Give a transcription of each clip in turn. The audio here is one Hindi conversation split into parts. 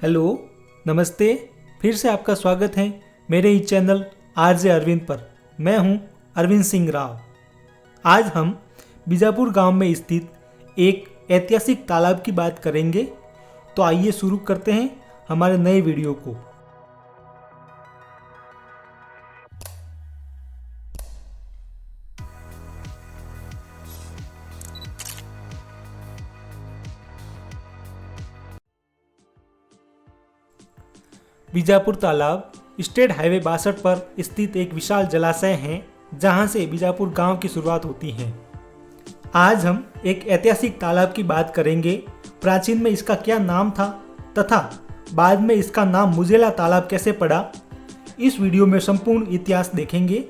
हेलो, नमस्ते। फिर से आपका स्वागत है मेरे ही चैनल आरजे अरविंद पर। मैं हूं अरविंद सिंह राव। आज हम बीजापुर गांव में स्थित एक ऐतिहासिक तालाब की बात करेंगे। तो आइए शुरू करते हैं हमारे नए वीडियो को। बीजापुर तालाब स्टेट हाईवे 62 पर स्थित एक विशाल जलाशय है, जहां से बीजापुर गांव की शुरुआत होती है। आज हम एक ऐतिहासिक तालाब की बात करेंगे। प्राचीन में इसका क्या नाम था तथा बाद में इसका नाम मुजेला तालाब कैसे पड़ा। इस वीडियो में संपूर्ण इतिहास देखेंगे।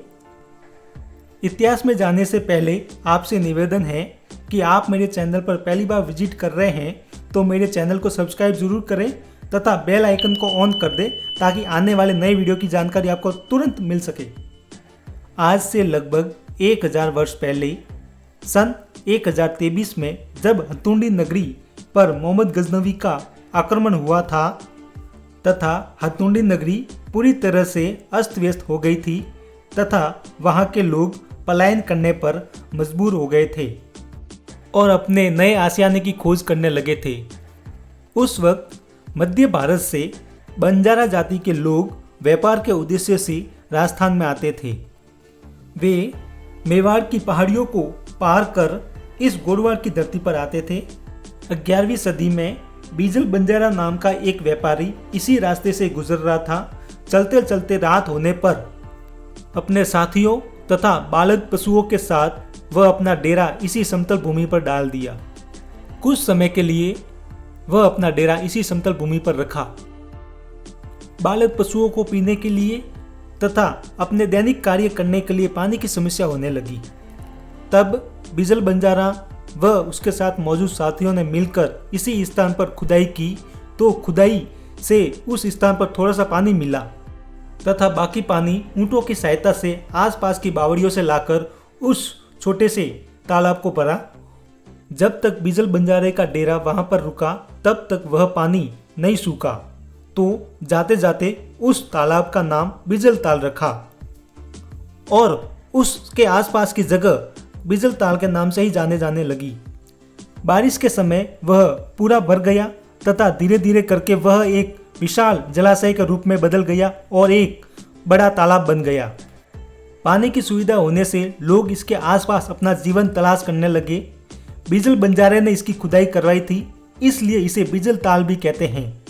इतिहास में जाने से पहले आपसे निवेदन है कि आप मेरे चैनल पर पहली बार विजिट कर रहे हैं तो मेरे चैनल को सब्सक्राइब जरूर करें तथा बेल आइकन को ऑन कर दें ताकि आने वाले नए वीडियो की जानकारी आपको तुरंत मिल सके। आज से लगभग 1000 वर्ष पहले सन 1023 में जब हथुंडी नगरी पर मोहम्मद गजनवी का आक्रमण हुआ था तथा हथुंडी नगरी पूरी तरह से अस्त व्यस्त हो गई थी तथा वहां के लोग पलायन करने पर मजबूर हो गए थे और अपने नए आशियाने की खोज करने लगे थे। उस वक्त मध्य भारत से बंजारा जाति के लोग व्यापार के उद्देश्य से राजस्थान में आते थे। वे मेवाड़ की पहाड़ियों को पार कर इस गोडवाड़ की धरती पर आते थे। 11वीं सदी में बीजल बंजारा नाम का एक व्यापारी इसी रास्ते से गुजर रहा था। चलते चलते रात होने पर अपने साथियों तथा बालक पशुओं के साथ वह अपना डेरा इसी समतल भूमि पर डाल दिया। कुछ समय के लिए वह अपना डेरा इसी समतल भूमि पर रखा। बालक पशुओं को पीने के लिए तथा अपने दैनिक कार्य करने के लिए पानी की समस्या होने लगी। तब बीजल बंजारा व उसके साथ मौजूद साथियों ने मिलकर इसी स्थान पर खुदाई की तो खुदाई से उस स्थान पर थोड़ा सा पानी मिला तथा बाकी पानी ऊंटों की सहायता से आसपास की बावड़ियों से लाकर उस छोटे से तालाब को भरा। जब तक बीजल बंजारे का डेरा वहां पर रुका तब तक वह पानी नहीं सूखा, तो जाते जाते उस तालाब का नाम बीजल ताल रखा और उसके आसपास की जगह बीजल ताल के नाम से ही जाने लगी। बारिश के समय वह पूरा भर गया तथा धीरे धीरे करके वह एक विशाल जलाशय के रूप में बदल गया और एक बड़ा तालाब बन गया। पानी की सुविधा होने से लोग इसके आसपास अपना जीवन तलाश करने लगे। बीजल बंजारे ने इसकी खुदाई करवाई थी, इसलिए इसे बीजल ताल भी कहते हैं।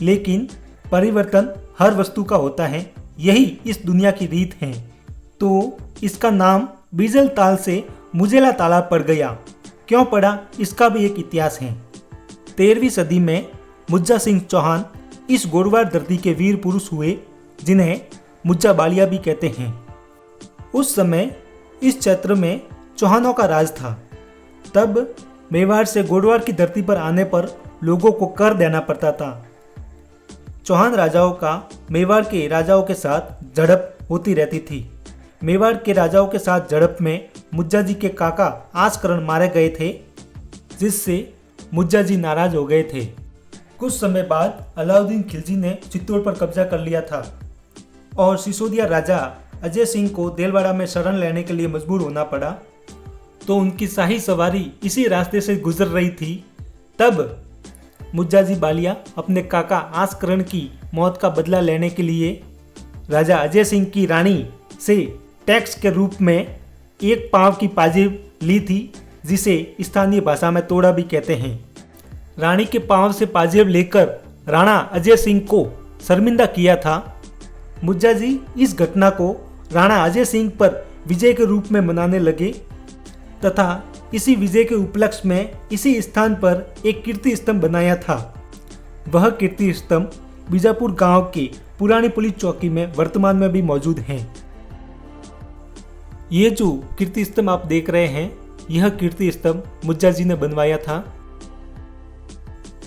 लेकिन परिवर्तन हर वस्तु का होता है, यही इस दुनिया की रीत है। तो इसका नाम बीजल ताल से मुजेला तालाब पड़ गया। क्यों पड़ा, इसका भी एक इतिहास है। 13वीं सदी में मुज्जा सिंह चौहान इस गोडवाड़ धरती के वीर पुरुष हुए, जिन्हें मुज्जा बालिया भी कहते हैं। उस समय इस क्षेत्र में चौहानों का राज था। तब मेवाड़ से गोडवाड़ की धरती पर आने पर लोगों को कर देना पड़ता था। चौहान राजाओं का मेवाड़ के राजाओं के साथ झड़प होती रहती थी। मेवाड़ के राजाओं के साथ झड़प में मुज्जा जी के काका आसकरण मारे गए थे, जिससे मुज्जा जी नाराज हो गए थे। कुछ समय बाद अलाउद्दीन खिलजी ने चित्तौड़ पर कब्जा कर लिया था और सिसोदिया राजा अजय सिंह को देलवाड़ा में शरण लेने के लिए मजबूर होना पड़ा। तो उनकी शाही सवारी इसी रास्ते से गुजर रही थी। तब मुज्जा जी बालिया अपने काका आसकरण की मौत का बदला लेने के लिए राजा अजय सिंह की रानी से टैक्स के रूप में एक पांव की पाजेब ली थी, जिसे स्थानीय भाषा में तोड़ा भी कहते हैं। रानी के पांव से पाजेब लेकर राणा अजय सिंह को शर्मिंदा किया था। मुज्जा जी इस घटना को राणा अजय सिंह पर विजय के रूप में मनाने लगे तथा इसी विजय के उपलक्ष्य में इसी स्थान पर एक कीर्ति स्तंभ बनाया था। वह कीर्ति स्तंभ बीजापुर गांव के पुरानी पुलिस चौकी में वर्तमान में भी मौजूद है। ये जो कीर्ति स्तंभ आप देख रहे हैं, यह कीर्ति स्तंभ मुज्जा जी ने बनवाया था।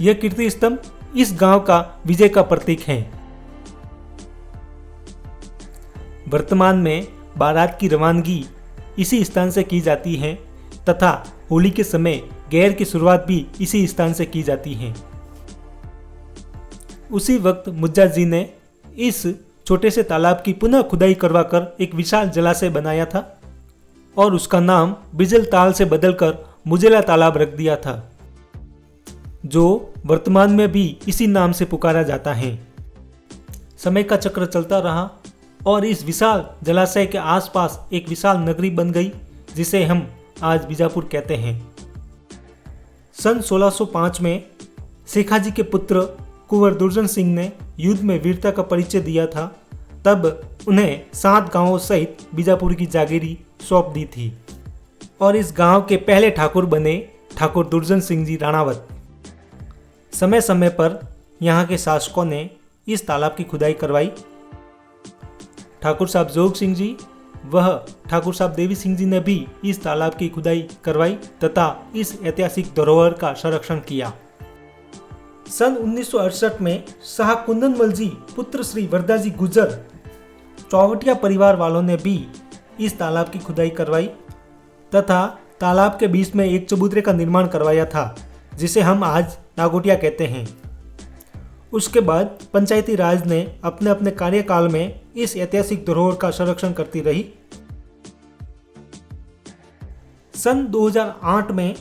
यह कीर्ति स्तंभ इस गांव का विजय का प्रतीक है। वर्तमान में बारात की रवानगी इसी स्थान से की जाती है तथा होली के समय गैर की शुरुआत भी इसी स्थान से की जाती है। उसी वक्त मुज्जा जी ने इस छोटे से तालाब की पुनः खुदाई करवाकर एक विशाल जलाशय बनाया था और उसका नाम बिजल ताल से बदलकर मुजेला तालाब रख दिया था, जो वर्तमान में भी इसी नाम से पुकारा जाता है। समय का चक्र चलता रहा और इस विशाल जलाशय के आसपास एक विशाल नगरी बन गई, जिसे हम आज बीजापुर कहते हैं। सन 1605 में शेखाजी के पुत्र कुंवर दुर्जन सिंह ने युद्ध में वीरता का परिचय दिया था। तब उन्हें 7 गांवों सहित बीजापुर की जागीरी सौंप दी थी और इस गांव के पहले ठाकुर बने ठाकुर दुर्जन सिंह जी राणावत। समय समय पर यहाँ के शासकों ने इस तालाब की खुदाई करवाई। ठाकुर साहब जोग सिंह जी वह ठाकुर साहब देवी सिंह जी ने भी इस तालाब की खुदाई करवाई तथा इस ऐतिहासिक धरोहर का संरक्षण किया। सन 1968 में शाह कुंदनमल जी पुत्र श्री वरदाजी गुजर चौवटिया परिवार वालों ने भी इस तालाब की खुदाई करवाई तथा तालाब के बीच में एक चबूतरे का निर्माण करवाया था, जिसे हम आज नागोटिया कहते हैं। उसके बाद पंचायती राज ने अपने अपने कार्यकाल में इस ऐतिहासिक धरोहर का संरक्षण करती रही। सन 2008 में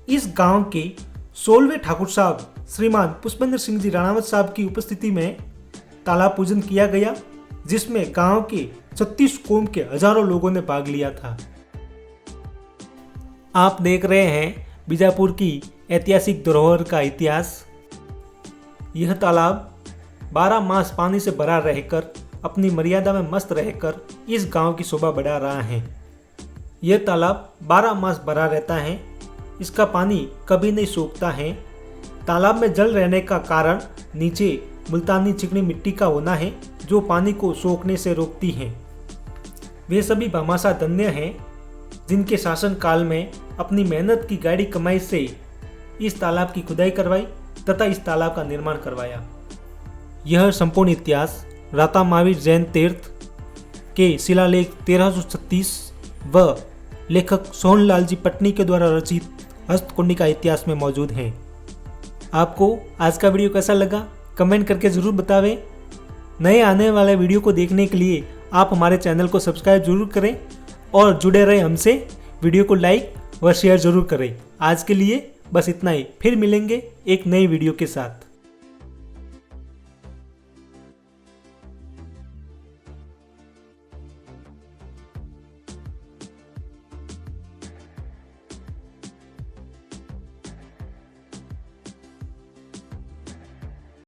इस गांव के 16वें ठाकुर साहब श्रीमान पुष्पेंद्र सिंह जी राणावत साहब की उपस्थिति में तालाब पूजन किया गया, जिसमें गांव के 36 कौम के हजारों लोगों ने भाग लिया था। आप देख रहे हैं बीजापुर की ऐतिहासिक धरोहर का इतिहास। यह तालाब 12 मास पानी से भरा रहकर अपनी मर्यादा में मस्त रहकर इस गांव की शोभा बढ़ा रहा है। यह तालाब 12 मास भरा रहता है। इसका पानी कभी नहीं सूखता है। तालाब में जल रहने का कारण नीचे मुल्तानी चिकनी मिट्टी का होना है, जो पानी को सोखने से रोकती है। वे सभी भामाशाह धन्य हैं जिनके शासन काल में अपनी मेहनत की गाढ़ी कमाई से इस तालाब की खुदाई करवाई तथा इस तालाब का निर्माण करवाया। यह संपूर्ण इतिहास राता महावीर जैन तीर्थ के शिलालेख 1336 व लेखक सोहनलाल जी पटनी के द्वारा रचित हस्तकुंडी का इतिहास में मौजूद है। आपको आज का वीडियो कैसा लगा कमेंट करके ज़रूर बतावें। नए आने वाले वीडियो को देखने के लिए आप हमारे चैनल को सब्सक्राइब जरूर करें और जुड़े रहे हमसे। वीडियो को लाइक व शेयर जरूर करें। आज के लिए बस इतना ही, फिर मिलेंगे एक नई वीडियो के साथ।